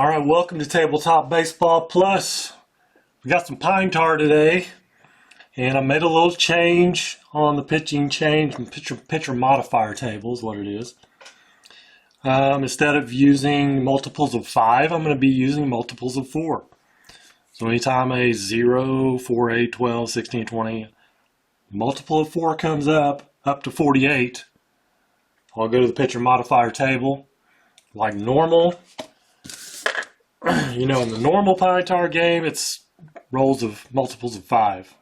All right, welcome to Tabletop Baseball Plus. We got some pine tar today, and I made a little change on the pitching change and pitcher modifier table is what it is. Instead of using multiples of 5, I'm going to be using multiples of 4. So anytime a 0, 4, 8, 12, 16, 20, multiple of 4 comes up to 48, I'll go to the pitcher modifier table like normal. You know, in the normal pine tar game, it's rolls of multiples of 5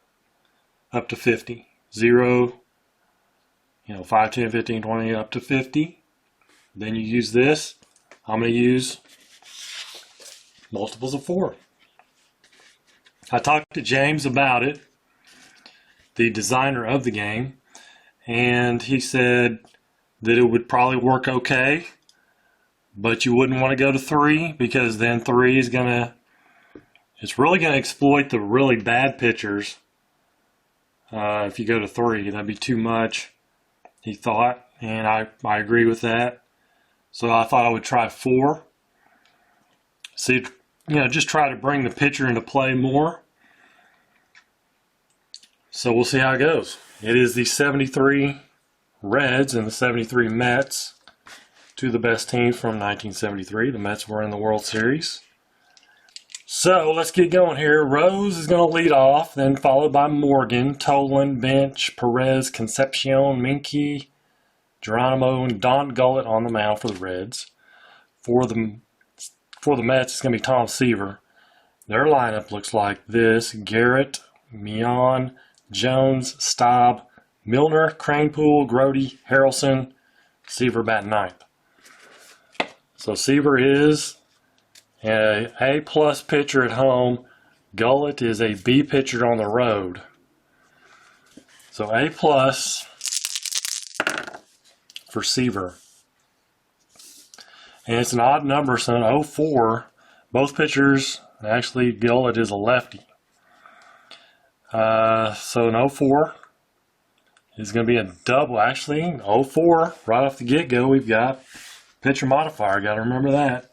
up to 50. 0, 5, 10, 15, 20, up to 50. Then you use this. I'm going to use multiples of 4. I talked to James about it, the designer of the game, and he said that it would probably work okay. But you wouldn't want to go to 3 because then 3 is it's really going to exploit the really bad pitchers. If you go to 3, that'd be too much, he thought, and I agree with that. So I thought I would try 4. See, just try to bring the pitcher into play more. So we'll see how it goes. It is the 73 Reds and the 73 Mets. Two of the best teams from 1973. The Mets were in the World Series. So let's get going here. Rose is going to lead off, then followed by Morgan, Tolan, Bench, Perez, Concepcion, Minky, Geronimo, and Don Gullett on the mound for the Reds. For the Mets, it's going to be Tom Seaver. Their lineup looks like this: Garrett, Mion, Jones, Staub, Milner, Cranepool, Grody, Harrelson, Seaver batting ninth. So Seaver is an A+ pitcher at home. Gullett is a B pitcher on the road. So A+ for Seaver. And it's an odd number, so an 0-4. Both pitchers, actually Gullett is a lefty. So an 0-4 is going to be a double. Actually, 0-4 right off the get-go. We've got pitcher modifier, got to remember that.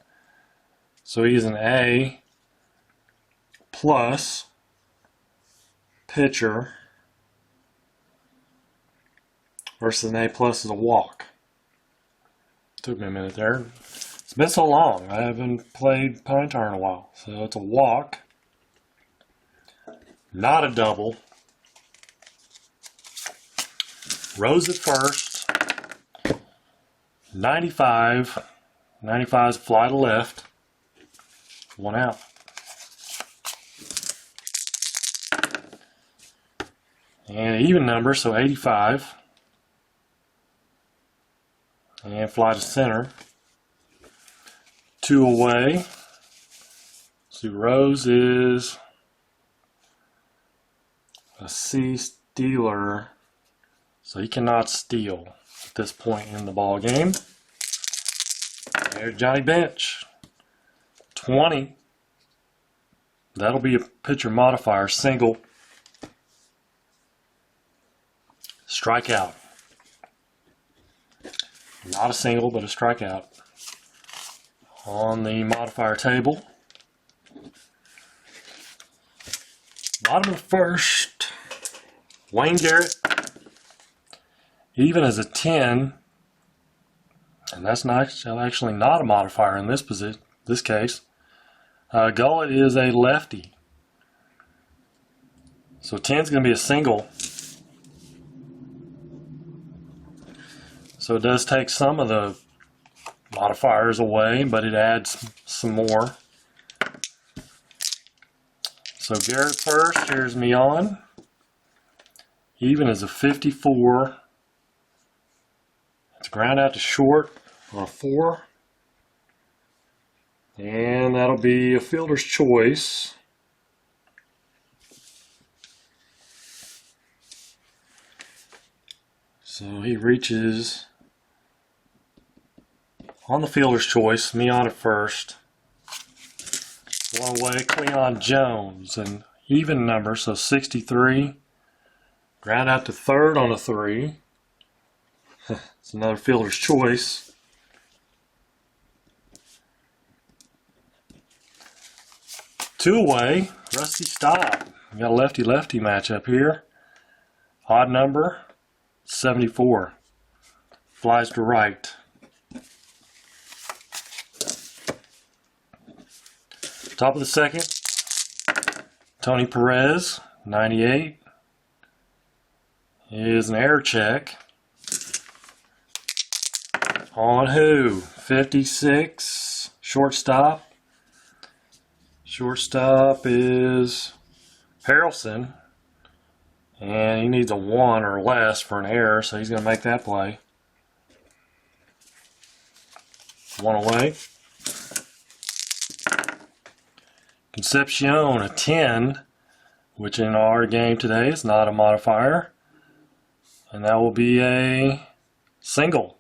So he's an A+ pitcher versus an A+ is a walk. Took me a minute there. It's been so long. I haven't played pine tar in a while. So it's a walk, not a double. Rose at first. 95 is fly to left. 1 out. And even number, so 85. And fly to center. 2 away. So Rose is a C stealer, so he cannot steal at this point in the ball game. There's Johnny Bench. 20. That'll be a pitcher modifier, single. Strikeout. Not a single, but a strikeout. On the modifier table. Bottom of the first. Wayne Garrett. Even as a 10, and that's actually not a modifier in this case. Gullett is a lefty. So 10 is going to be a single. So it does take some of the modifiers away, but it adds some more. So Garrett first, here's Mion. Even as a 54. It's ground out to short on a 4. And that'll be a fielder's choice. So he reaches on the fielder's choice, Mion at first. 1 away, Cleon Jones, an even number, so 63. Ground out to third on a 3. It's another fielder's choice. Two-way, Rusty Stop. We got a lefty-lefty matchup here. Odd number, 74. Flies to right. Top of the second, Tony Perez, 98. Is an air check. On who? 56. Shortstop. Shortstop is Harrelson. And he needs a 1 or less for an error, so he's going to make that play. 1 away. Concepcion, a 10, which in our game today is not a modifier. And that will be a single.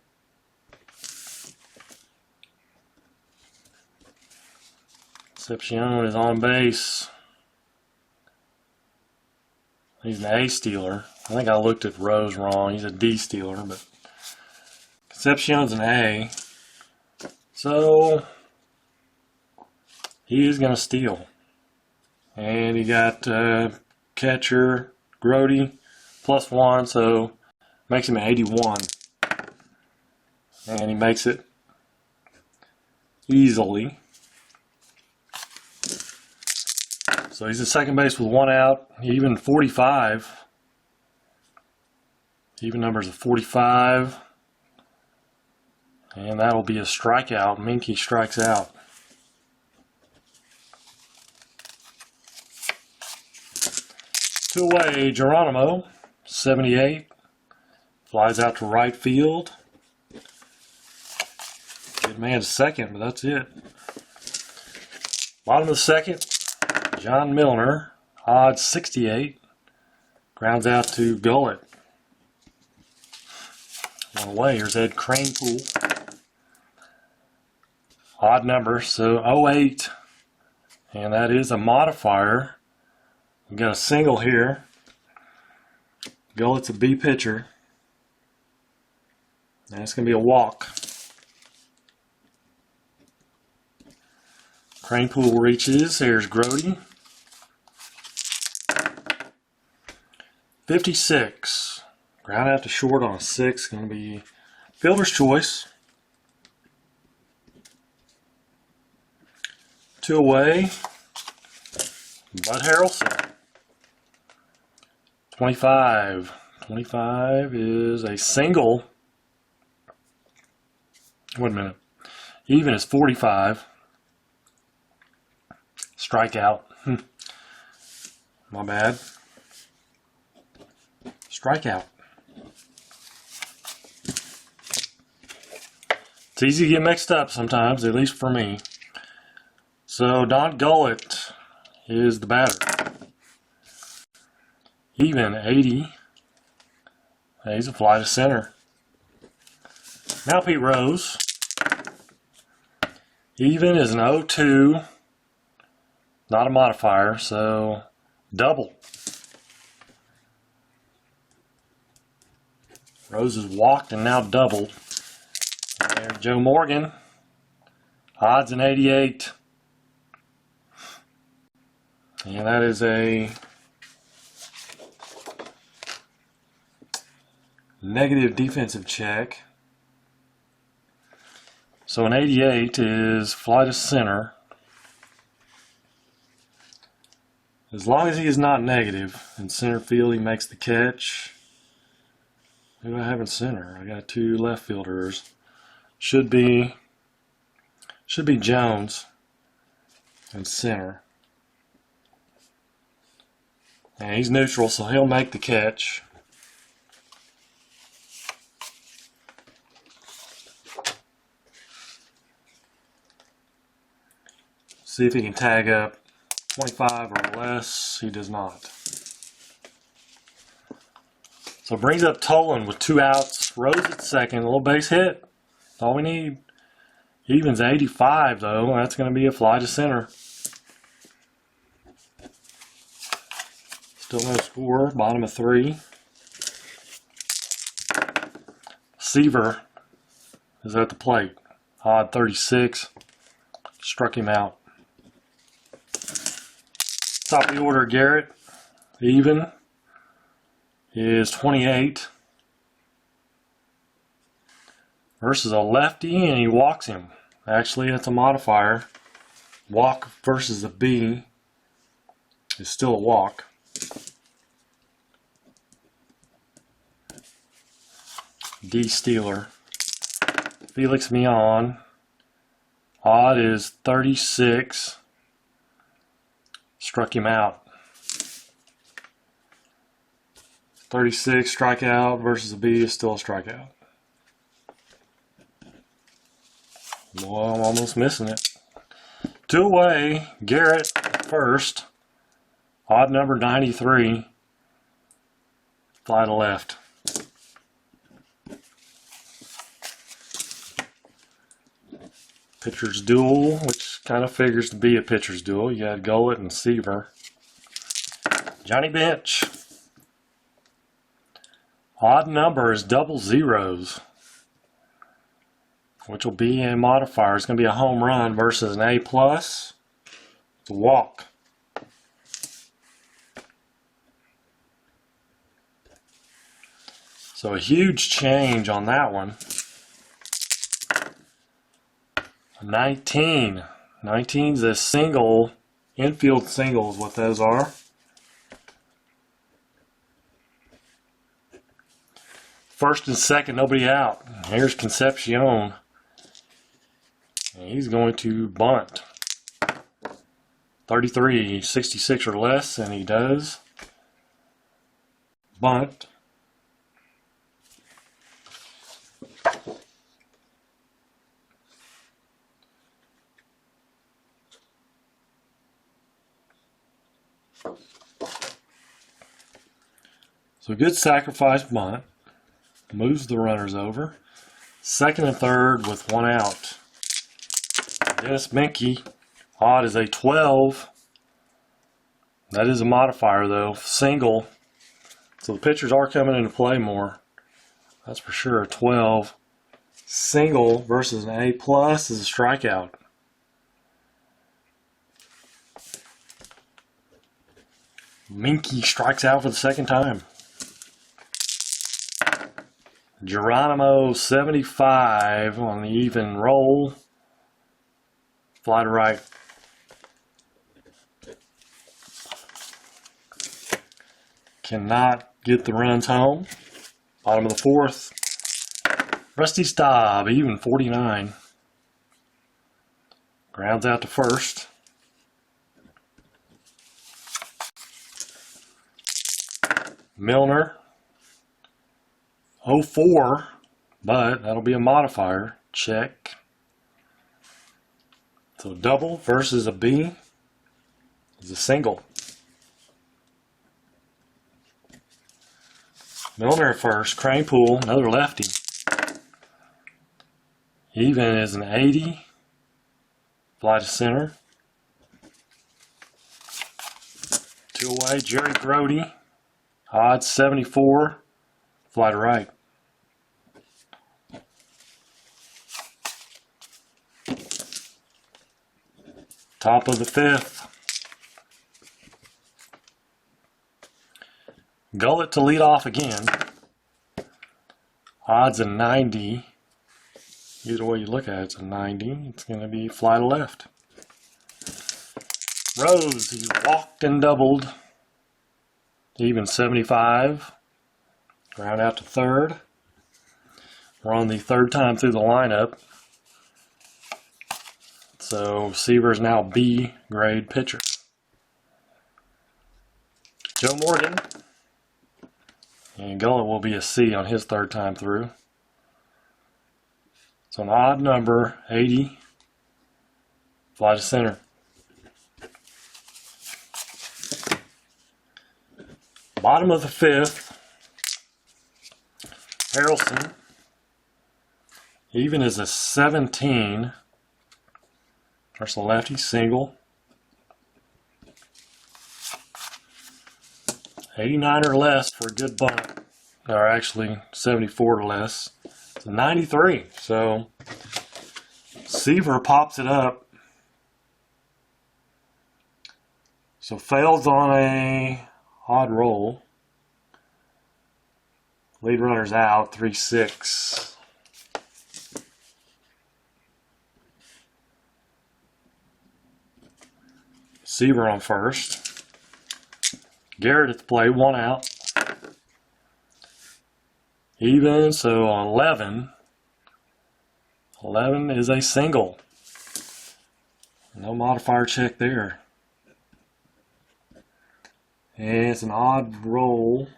Concepcion is on base. He's an A stealer. I think I looked at Rose wrong. He's a D stealer, but Concepcion's an A. So he is going to steal. And you got catcher Grody +1, so makes him an 81. And he makes it easily. So he's at second base with 1 out. Even 45. Even numbers of 45. And that'll be a strikeout. Minky strikes out. Two-away, Geronimo, 78. Flies out to right field. Good man to second, but that's it. Bottom of the second, John Milner, odd 68. Grounds out to Gullett. 1 away, here's Ed Cranepool. Odd number, so 08. And that is a modifier. We've got a single here. Gullett's a B pitcher. And it's going to be a walk. Cranepool reaches. Here's Grody. 56. Ground out to short on a 6. Going to be fielder's choice. 2 away. Bud Harrelson. 25. 25 is a single. Wait a minute. Even is 45. Strikeout. My bad. Strikeout. It's easy to get mixed up sometimes, at least for me. So Don Gullett is the batter. Even 80. He's a fly to center. Now Pete Rose. Even is an 0-2. Not a modifier, so double. Rose has walked and now doubled. There's Joe Morgan. Odds an 88. And that is a negative defensive check. So an 88 is fly to center. As long as he is not negative in center field, he makes the catch. Who do I have in center? I got 2 left fielders. Should be Jones in center. And he's neutral, so he'll make the catch. See if he can tag up 25 or less. He does not. So brings up Tolan with 2 outs. Rose at second. A little base hit. That's all we need. Evens 85 though. That's going to be a fly to center. Still no score. Bottom of 3. Seaver is at the plate. Odd 36. Struck him out. Top of the order, Garrett, even, is 28 versus a lefty, and he walks him. Actually, that's a modifier. Walk versus a B is still a walk. D Steeler. Felix Mion. Odd is 36. Struck him out. 36 strikeout versus a B is still a strikeout. Well, I'm almost missing it. 2 away. Garrett first. Odd number 93. Fly to left. Pitcher's duel, which kind of figures to be a pitcher's duel. You got Gullett and Seaver. Johnny Bench. Odd number is double zeros, which will be a modifier. It's going to be a home run versus an A+. It's a walk. So a huge change on that one. 19. 19's a single, infield single is what those are. First and second, nobody out. Here's Concepcion. And he's going to bunt. 33, 66 or less, and he does. Bunt. So good sacrifice bunt. Moves the runners over. Second and third with 1 out. Dennis Menke. Odd is a 12. That is a modifier though. Single. So the pitchers are coming into play more. That's for sure. 12. Single versus an A+ is a strikeout. Menke strikes out for the second time. Geronimo 75 on the even roll. Fly to right. Cannot get the runs home. Bottom of the fourth. Rusty Staub, even 49. Grounds out to first. Milner. 04, but that'll be a modifier. Check. So double versus a B is a single. Milner at first. Cranepool, another lefty. Even is an 80. Fly to center. 2 away. Jerry Grody. Odd 74. Fly to right. Top of the fifth. Gullett to lead off again. Odds a 90. Either way you look at it, it's a 90. It's going to be fly to left. Rose, he's walked and doubled. Even 75. Ground out to third. We're on the third time through the lineup. So Seaver is now B grade pitcher. Joe Morgan. And Gullett will be a C on his third time through. So an odd number, 80. Fly to center. Bottom of the fifth. Harrelson. Even is a 17. There's a lefty single. 89 or less for a good bunt. Or actually 74 or less. It's a 93. So Seaver pops it up. So fails on a odd roll. Lead runner's out, 3-6. Seaver on first. Garrett at the plate, 1 out. Even, so on 11. 11 is a single. No modifier check there. And it's an odd roll.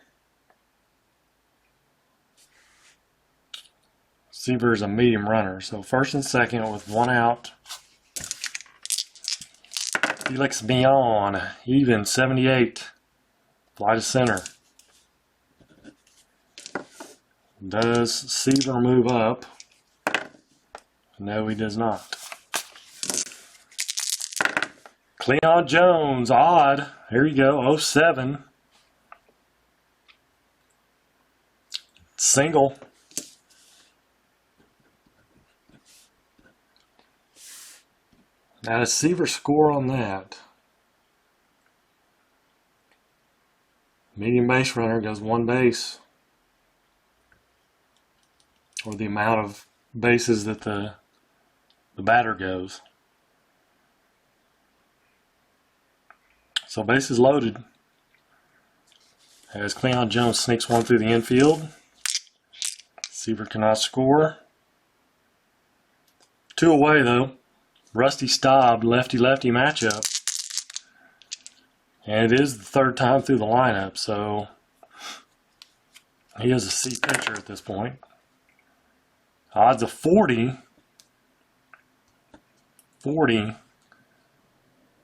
Seaver is a medium runner. So first and second with 1 out. Felix Beyond, even 78. Fly to center. Does Seaver move up? No, he does not. Cleon Jones, odd. Here you go, 07. Single. Now, the Seaver score on that. Medium base runner goes 1 base. Or the amount of bases that the batter goes. So bases loaded. As Cleon Jones sneaks 1 through the infield. Seaver cannot score. 2 away though. Rusty Staub, lefty-lefty matchup. And it is the 3rd time through the lineup, so he is a C pitcher at this point. Odds of 40. 40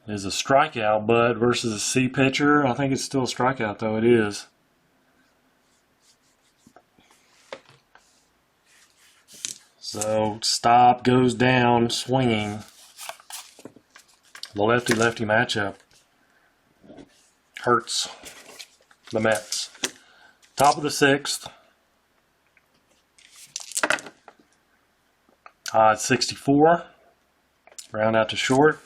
is a strikeout, but versus a C pitcher, I think it's still a strikeout though, it is. So Staub goes down swinging. The lefty-lefty matchup hurts the Mets. Top of the 6th. Odds 64. Round out to short.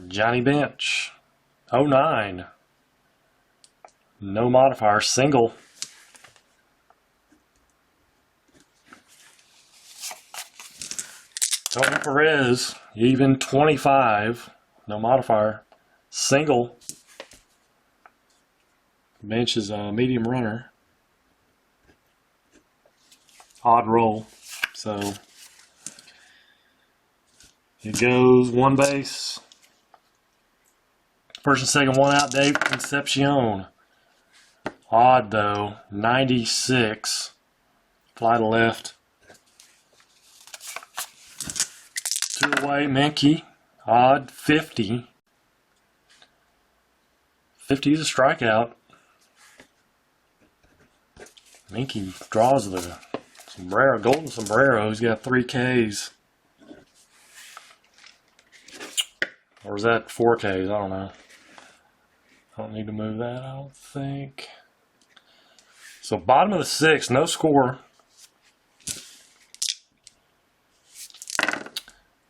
Johnny Bench. 09. No modifier. Single. Tony Perez, even 25, no modifier, single. Bench is a medium runner. Odd roll, so it goes 1 base. First and second, 1 out, Dave Concepcion. Odd though, 96, fly to left. 2 away, Menke, odd, 50. 50 is a strikeout. Menke draws the sombrero, golden sombrero. He's got 3 Ks. Or is that 4 Ks? I don't know. I don't need to move that, I don't think. So bottom of the 6th, no score.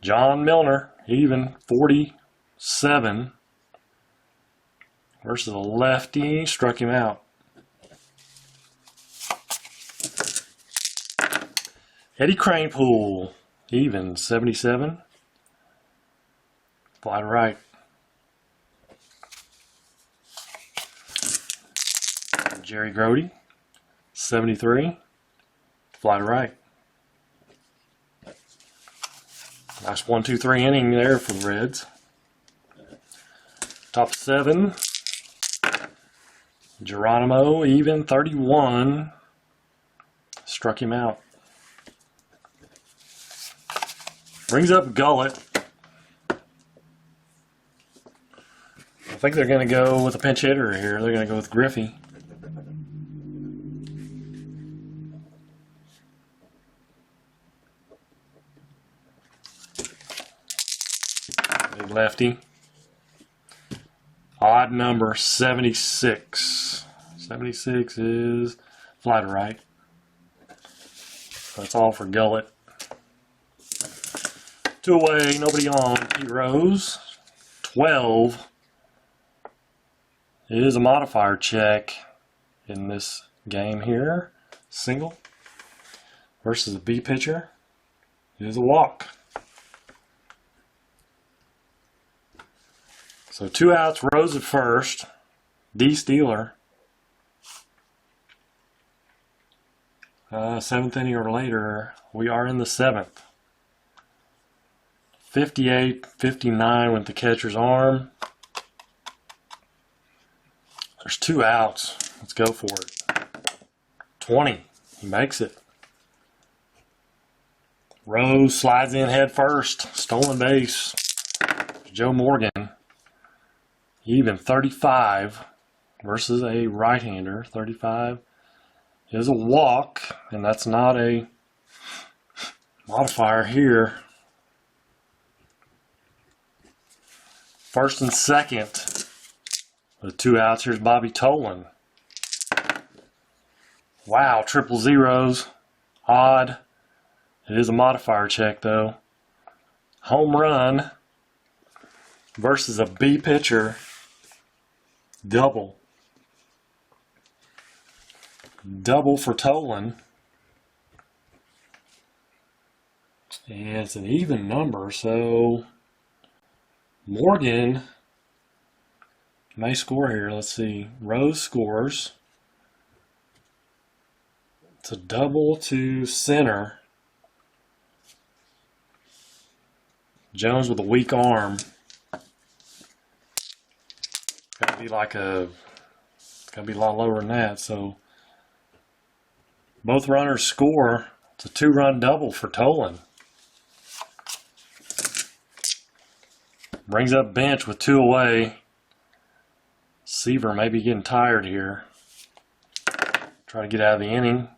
John Milner, even 47 versus a lefty, struck him out. Eddie Kranepool, even 77, fly to right. Jerry Grody, 73, fly to right. Nice 1-2-3 inning there for the Reds. Top 7. Geronimo, even 31. Struck him out. Brings up Gullett. I think they're going to go with a pinch hitter here. They're going to go with Griffey. Big lefty. Odd number 76. 76 is fly to right. That's all for Gullett. 2 away, nobody on. Heroes. 12. It is a modifier check in this game here. Single versus a B pitcher. It is a walk. So 2 outs, Rose at first. D Steeler. 7th inning or later, we are in the 7th. 58-59 with the catcher's arm. There's 2 outs. Let's go for it. 20. He makes it. Rose slides in head first. Stolen base. Joe Morgan. Even 35 versus a right-hander. 35 is a walk, and that's not a modifier here. First and second. With 2 outs, here's Bobby Tolan. Wow, triple zeros. Odd. It is a modifier check, though. Home run versus a B pitcher. Double. Double for Tolan. And it's an even number, so Morgan may score here. Let's see. Rose scores. It's a double to center. Jones with a weak arm. Gotta be a lot lower than that. So both runners score. It's a 2-run double for Tolan. Brings up bench with 2 away. Seaver may be getting tired here. Try to get out of the inning.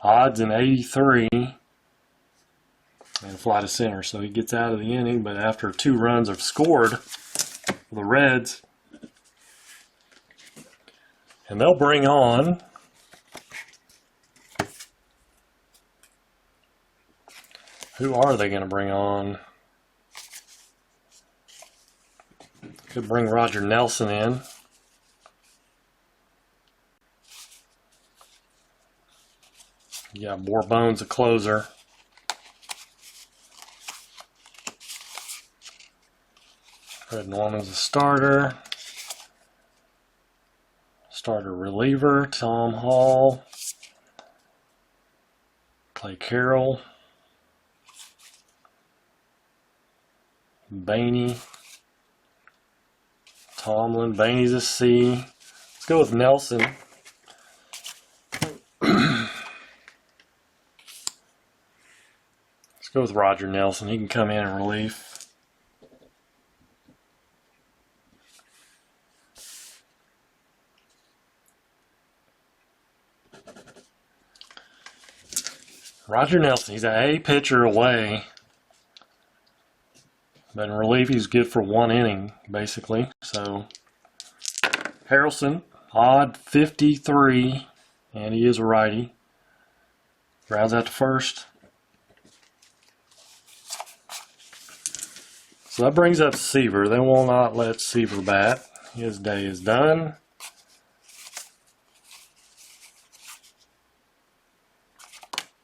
Odds in 83. And fly to center. So he gets out of the inning, but after 2 runs have scored for the Reds. And they'll bring on who are they going to bring on? Could bring Roger Nelson in. You got Bourbone's a closer. Fred Norman's a starter. Starter reliever, Tom Hall. Clay Carroll. Bainey. Tomlin. Bainey's a C. Let's go with Nelson. Let's go with Roger Nelson. He can come in relief. Roger Nelson, he's an A pitcher away. But in relief, he's good for 1 inning, basically. So, Harrelson, odd 53, and he is a righty. Grounds out to first. So that brings up Seaver. They will not let Seaver bat. His day is done.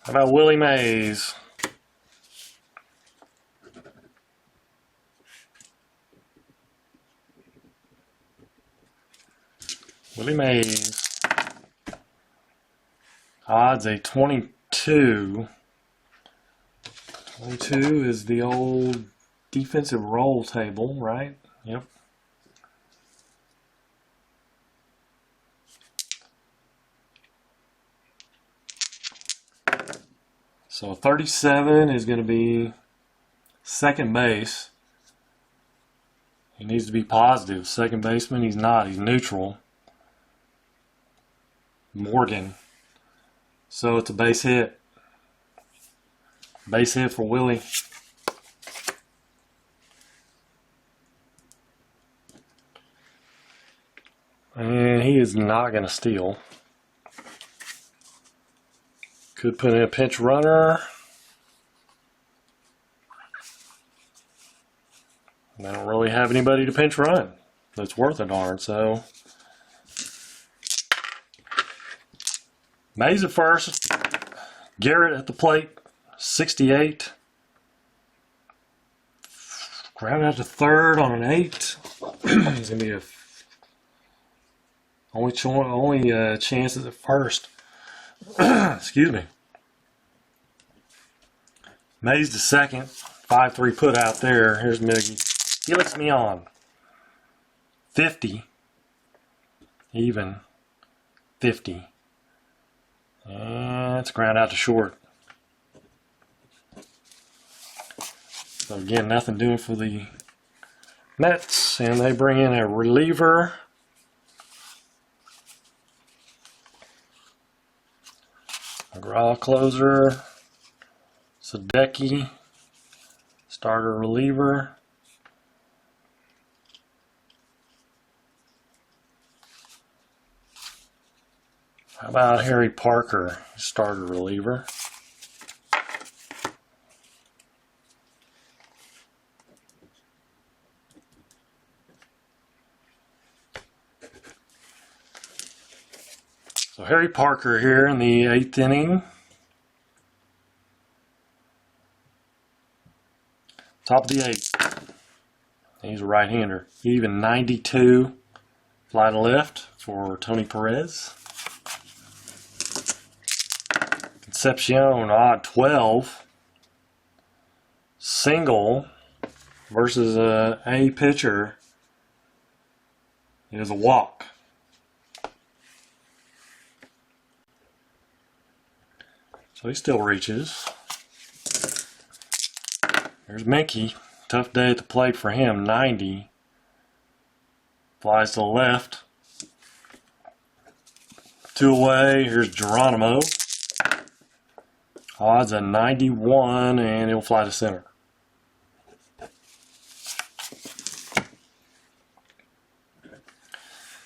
How about Willie Mays? Willie Mays. Odds a 22. 22 is the old defensive roll table, right? Yep. So 37 is going to be second base. He needs to be positive. Second baseman, he's not. He's neutral. Morgan. So it's a base hit. Base hit for Willie. And he is not going to steal. Could put in a pinch runner. They don't really have anybody to pinch run that's worth a darn, so Mays at first, Garrett at the plate, 68. Ground out to third on an 8. It's gonna be a only chances at first. Excuse me. Mays to second, 5-3 put out there. Here's Miggy. He lets me on. 50. Even. 50. And it's ground out to short. So again, nothing doing for the Mets, and they bring in a reliever. McGraw closer. Sadecki, starter reliever. How about Harry Parker, starter reliever? So Harry Parker here in the 8th inning. Top of the 8th. He's a right-hander. Even 92. Fly to left for Tony Perez. Concepcion, odd 12. Single versus a pitcher is a walk. So he still reaches. There's Mickey. Tough day at the plate for him. 90. Flies to the left. 2 away. Here's Geronimo. Odds a 91, and he'll fly to center.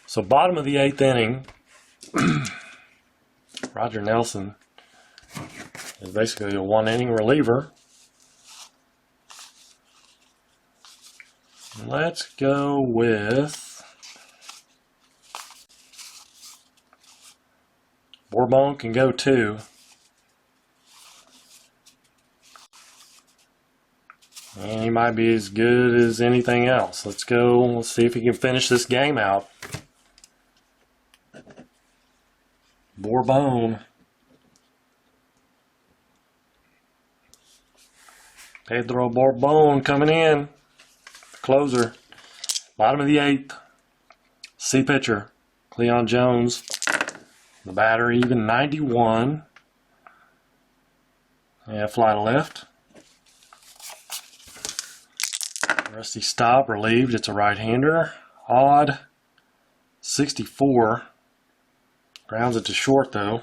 So bottom of the 8th inning, Roger Nelson is basically a 1-inning reliever. Let's go with Bourbon can go 2. And he might be as good as anything else. Let's go. Let's see if he can finish this game out. Bourbon. Pedro Bourbon coming in. Closer. Bottom of the 8th. C pitcher. Cleon Jones. The batter even 91. And fly to left. Rusty Stop relieved. It's a right-hander. Odd 64. Grounds it to short though.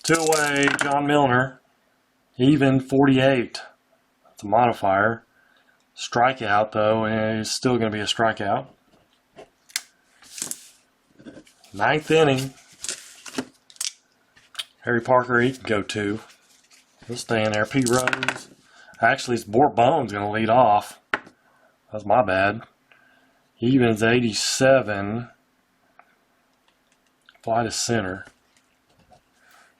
2 away, John Milner. Even 48. That's a modifier. Strikeout though, and it's still going to be a strikeout. 9th inning. Harry Parker, he can go 2. He'll stay in there. Pete Rose. Actually, it's Bourbon's going to lead off. That's my bad. Evens 87. Fly to center.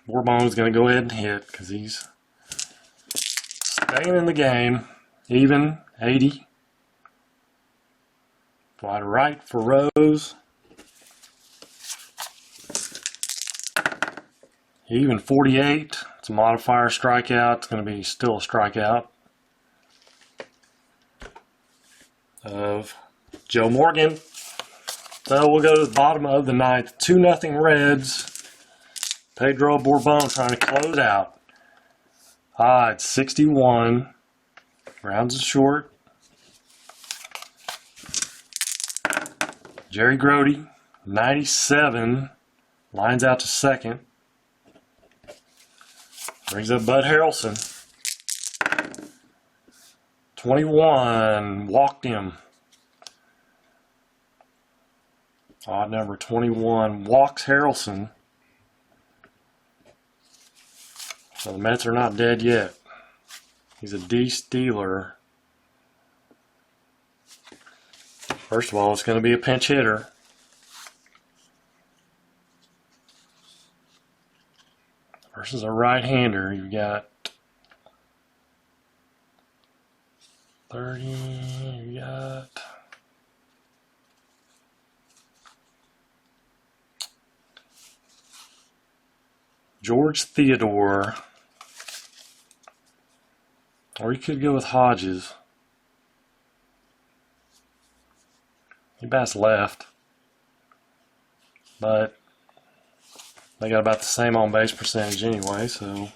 Bourbon's going to go ahead and hit because he's staying in the game. Even 80. Fly to right for Rose. Even 48. It's a modifier strikeout. It's going to be still a strikeout of Joe Morgan. So we'll go to the bottom of the 9th. 2-0 Reds. Pedro Bourbon trying to close out. Odds 61. Rounds is short. Jerry Grody, 97. Lines out to second. Brings up Bud Harrelson. 21. Walked him. Odd number 21. Walks Harrelson. So the Mets are not dead yet. He's a D-stealer. First of all, it's going to be a pinch hitter. Versus a right-hander, you've got 30, you got George Theodore, or you could go with Hodges. He bats left, but they got about the same on base percentage anyway, so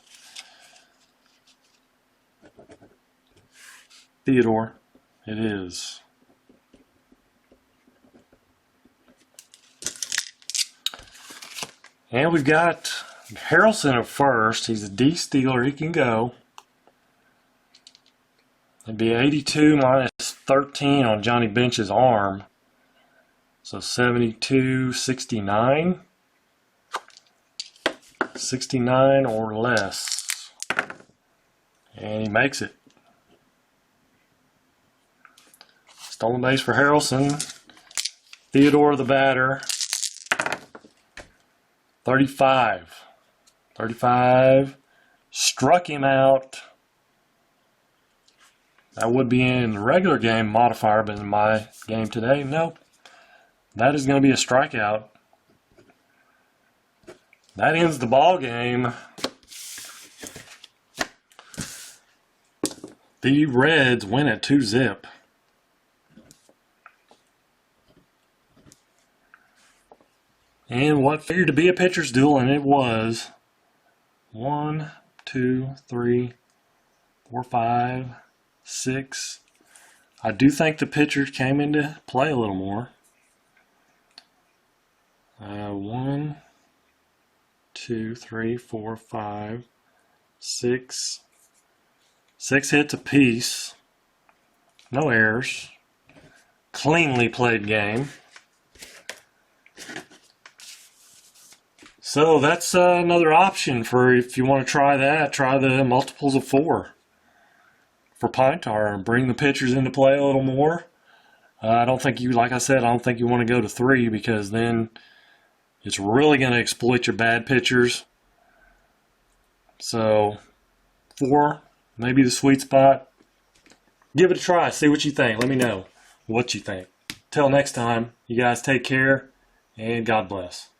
Theodore it is. And we've got Harrelson at first. He's a D-stealer. He can go. It'd be 82 minus 13 on Johnny Bench's arm. So 72, 69. 69 or less. And he makes it. Stolen base for Harrelson. Theodore the batter. 35. 35. Struck him out. That would be in the regular game modifier, but in my game today, nope. That is going to be a strikeout. That ends the ball game. The Reds win at 2-zip. And what figured to be a pitcher's duel, and it was 1, 2, 3, 4, 5, 6. I do think the pitchers came into play a little more. 1, 2, 3, 4, 5, 6. 6 hits apiece. No errors. Cleanly played game. So that's another option for if you want to try that. Try the multiples of 4 for pine tar and bring the pitchers into play a little more. I don't think you, like I said, I don't think you want to go to 3 because then it's really going to exploit your bad pitchers. So 4, maybe the sweet spot. Give it a try. See what you think. Let me know what you think. Till next time, you guys take care and God bless.